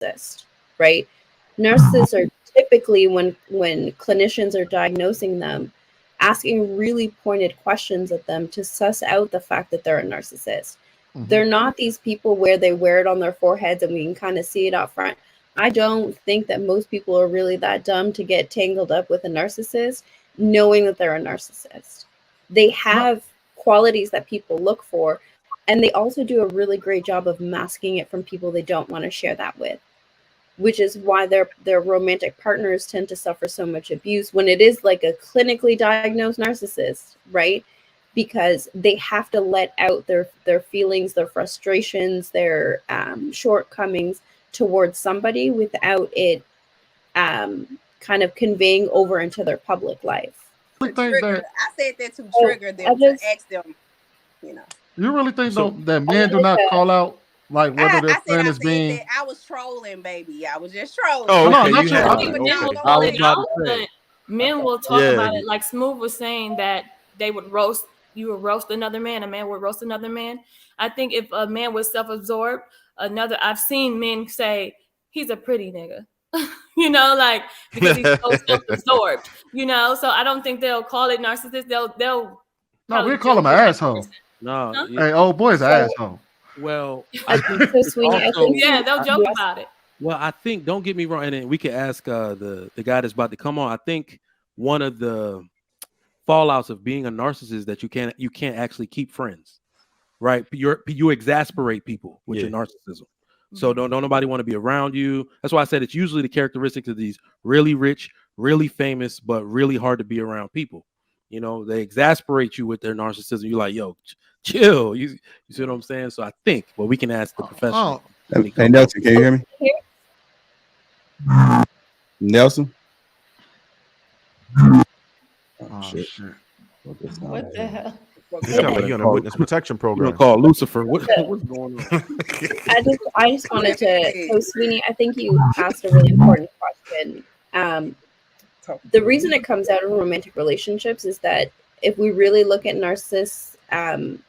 narcissist, right? Narcissists are typically, when clinicians are diagnosing them, asking really pointed questions at them to suss out the fact that they're a narcissist. They're not these people where they wear it on their foreheads and we can kind of see it out front. I don't think that most people are really that dumb to get tangled up with a narcissist knowing that they're a narcissist. They have qualities that people look for, and they also do a really great job of masking it from people they don't want to share that with, which is why their romantic partners tend to suffer so much abuse when it is like a clinically diagnosed narcissist, right? Because they have to let out their feelings, their frustrations, their shortcomings towards somebody without it kind of conveying over into their public life. I said that to trigger them, to ask them, you know. You really think that men do not call out like whether their friend is being? That I was trolling, baby. I was just trolling. Oh, no, okay. Men will talk about it, like Smooth was saying, that they would roast. You would roast another man. A man would roast another man. I think if a man was self-absorbed, I've seen men say he's a pretty nigga. You know, like, because he's so self-absorbed, you know. So I don't think they'll call it narcissist. They'll no, we call him an asshole. No, huh? Hey, old boy's an asshole. Well, I think yeah, they'll joke about it. Well, I think, don't get me wrong, and then we can ask the guy that's about to come on. I think one of the fallouts of being a narcissist that you can't actually keep friends, right? You exasperate people with your narcissism. So don't nobody want to be around you. That's why I said it's usually the characteristics of these really rich, really famous, but really hard to be around people. You know, they exasperate you with their narcissism. You're like, yo, chill. You see what I'm saying? So I think, well, we can ask the professional. Hey, Nelson, can you hear me? Nelson? Oh, shit. What the hell? You on a witness protection program. Call Lucifer. What's going on? I just wanted to. So, Sweeney, I think you asked a really important question. The reason it comes out of romantic relationships is that if we really look at narcissists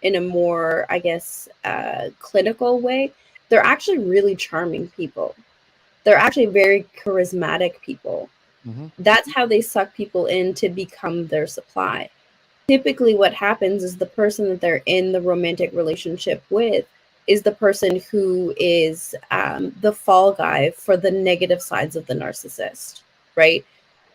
in a more, I guess, clinical way, they're actually really charming people. They're actually very charismatic people. That's how they suck people in to become their supply. Typically what happens is the person that they're in the romantic relationship with is the person who is the fall guy for the negative sides of the narcissist, right?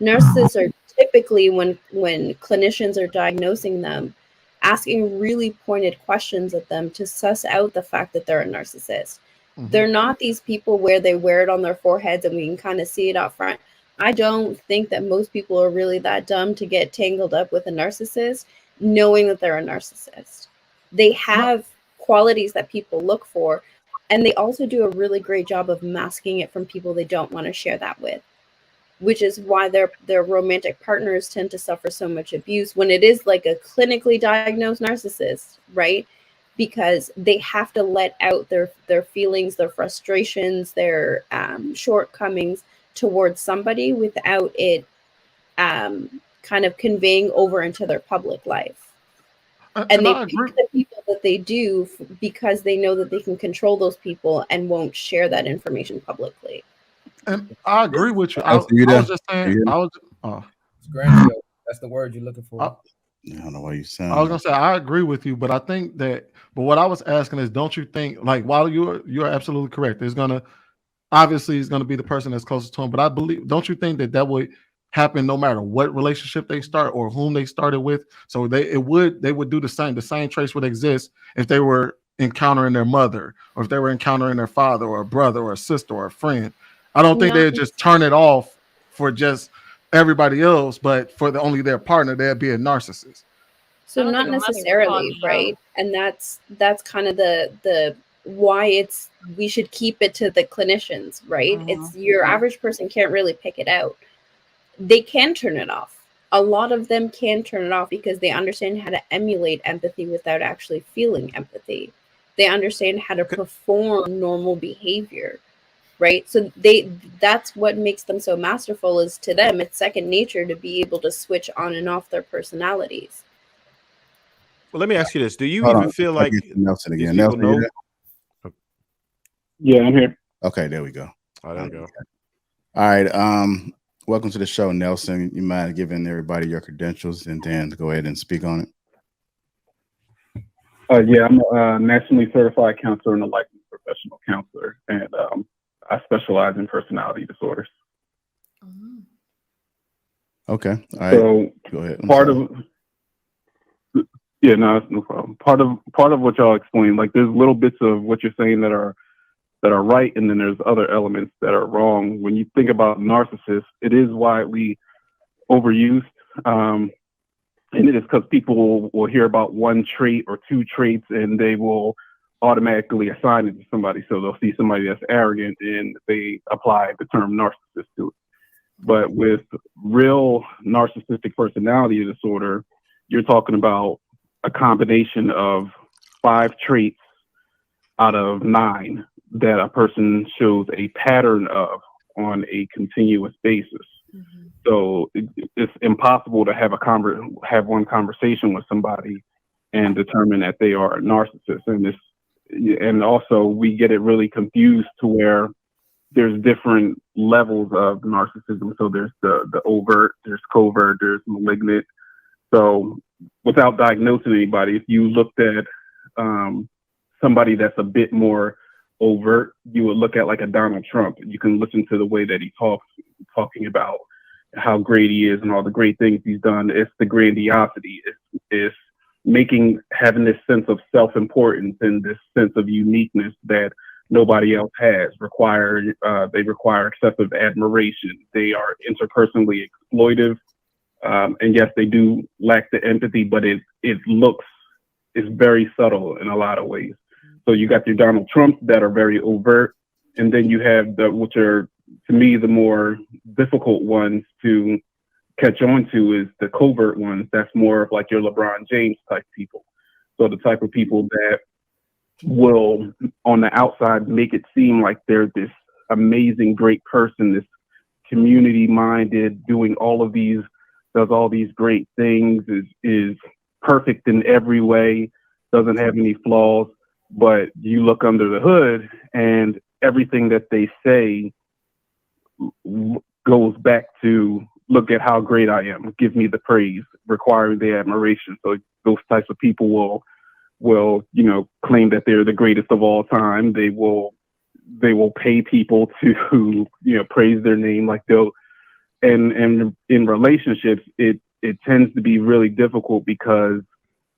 Narcissists are typically, when clinicians are diagnosing them, asking really pointed questions at them to suss out the fact that they're a narcissist. They're not these people where they wear it on their foreheads and we can kind of see it out front. I don't think that most people are really that dumb to get tangled up with a narcissist knowing that they're a narcissist. They have qualities that people look for, and they also do a really great job of masking it from people they don't want to share that with, which is why their romantic partners tend to suffer so much abuse when it is like a clinically diagnosed narcissist, right? Because they have to let out their feelings, their frustrations, their shortcomings towards somebody without it kind of conveying over into their public life. And they pick the people that they do because they know that they can control those people and won't share that information publicly. And I agree with you. I was just saying, that's the word you're looking for. I don't know why you sound. I was gonna say I agree with you, but I think that. But what I was asking is, don't you think, like, while you're absolutely correct, there's gonna obviously he's gonna be the person that's closest to him. But I believe, don't you think that would happen no matter what relationship they start or whom they started with? So they would do the same traits would exist if they were encountering their mother, or if they were encountering their father or a brother or a sister or a friend. I don't think they'd just turn it off for just everybody else, but for only their partner, they'd be a narcissist. So not necessarily, right? And that's kind of the why we should keep it to the clinicians, right? It's your average person can't really pick it out. They can turn it off. A lot of them can turn it off because they understand how to emulate empathy without actually feeling empathy. They understand how to perform normal behavior, right? So that's what makes them so masterful. Is to them, it's second nature to be able to switch on and off their personalities. Well, let me ask you this: do you even feel like Nelson again? Nelson, know? Yeah, I'm here. Okay, there we go. Oh, there you go. All right. Welcome to the show, Nelson. You mind giving everybody your credentials and then go ahead and speak on it? Yeah, I'm a nationally certified counselor and a licensed professional counselor, and I specialize in personality disorders. Okay. All right. So go ahead. Yeah, no, it's no problem. Part of what y'all explained, like there's little bits of what you're saying that are right, and then there's other elements that are wrong. When you think about narcissists, it is widely overused, and it is because people will hear about one trait or two traits, and they will automatically assign it to somebody. So they'll see somebody that's arrogant, and they apply the term narcissist to it. But with real narcissistic personality disorder, you're talking about a combination of 5 traits out of 9 that a person shows a pattern of on a continuous basis. Mm-hmm. So it's impossible to have one conversation with somebody and determine that they are a narcissist. And also we get it really confused to where there's different levels of narcissism. So there's the overt, there's covert, there's malignant. So without diagnosing anybody, if you looked at somebody that's a bit more overt, you would look at like a Donald Trump. You can listen to the way that he talks, talking about how great he is and all the great things he's done. It's the grandiosity. It's having this sense of self-importance and this sense of uniqueness that nobody else has. They require excessive admiration. They are interpersonally exploitive. And yes, they do lack the empathy, but it's very subtle in a lot of ways. So you got your Donald Trumps that are very overt, and then you have which are, to me, the more difficult ones to catch on to is the covert ones. That's more of like your LeBron James type people. So the type of people that will, on the outside, make it seem like they're this amazing, great person, this community-minded, does all these great things, is perfect in every way, doesn't have any flaws. But you look under the hood and everything that they say goes back to, look at how great I am, give me the praise, requiring the admiration. So those types of people will claim that they're the greatest of all time. They will pay people to praise their name. Like and in relationships, it tends to be really difficult because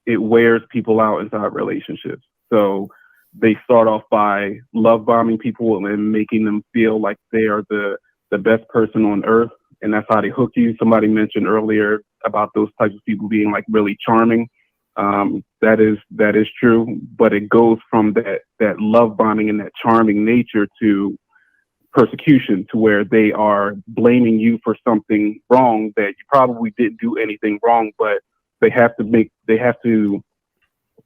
it wears people out inside relationships. So they start off by love bombing people and making them feel like they are the best person on earth. And that's how they hook you. Somebody mentioned earlier about those types of people being like really charming. That is true, but it goes from that love bombing and that charming nature to persecution, to where they are blaming you for something wrong that you probably didn't do anything wrong, but they have to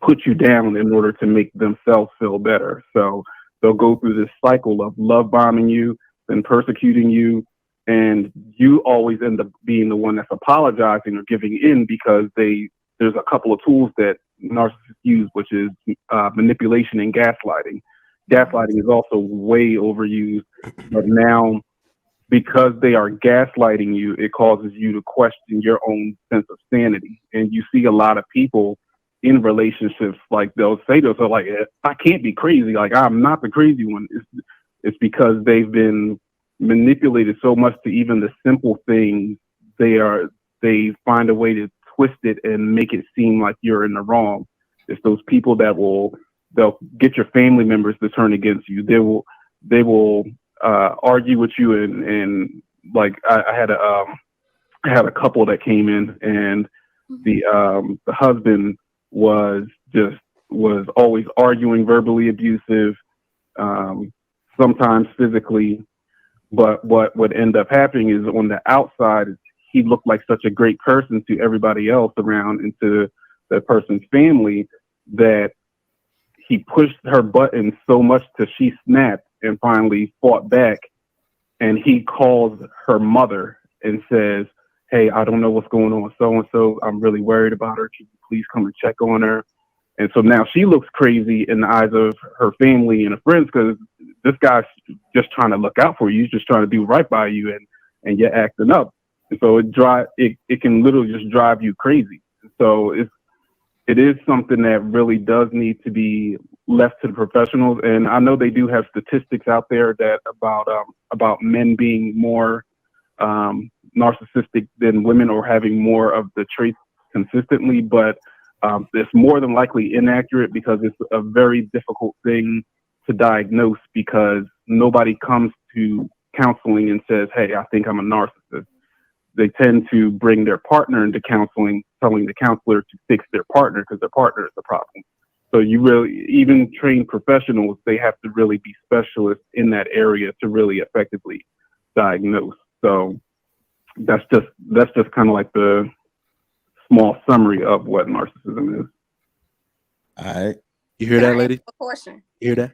put you down in order to make themselves feel better. So they'll go through this cycle of love bombing you, then persecuting you, and you always end up being the one that's apologizing or giving in, because there's a couple of tools that narcissists use, which is manipulation and gaslighting. Gaslighting is also way overused, but now because they are gaslighting you, it causes you to question your own sense of sanity. And you see a lot of people in relationships, like they'll say to us, like, I can't be crazy. Like, I'm not the crazy one. It's because they've been manipulated so much to even the simple things. They find a way to twist it and make it seem like you're in the wrong. It's those people that they'll get your family members to turn against you. They will argue with you, and like I had a couple that came in, and the husband was always arguing, verbally abusive, sometimes physically. But what would end up happening is, on the outside, he looked like such a great person to everybody else around and to the person's family, that he pushed her buttons so much till she snapped and finally fought back. And he calls her mother and says, "Hey, I don't know what's going on with so-and-so. I'm really worried about her. Can you please come and check on her?" And so now she looks crazy in the eyes of her family and her friends, because this guy's just trying to look out for you. He's just trying to do right by you, and you're acting up. And so it can literally just drive you crazy. So it is something that really does need to be left to the professionals. And I know they do have statistics out there that about men being more narcissistic than women, or having more of the traits consistently, but it's more than likely inaccurate, because it's a very difficult thing to diagnose, because nobody comes to counseling and says, hey, I think I'm a narcissist. They tend to bring their partner into counseling, telling the counselor to fix their partner, because their partner is the problem. So even trained professionals, they have to really be specialists in that area to really effectively diagnose. So that's just kind of like the small summary of what narcissism is. All right. You hear that, lady? Question. You hear that?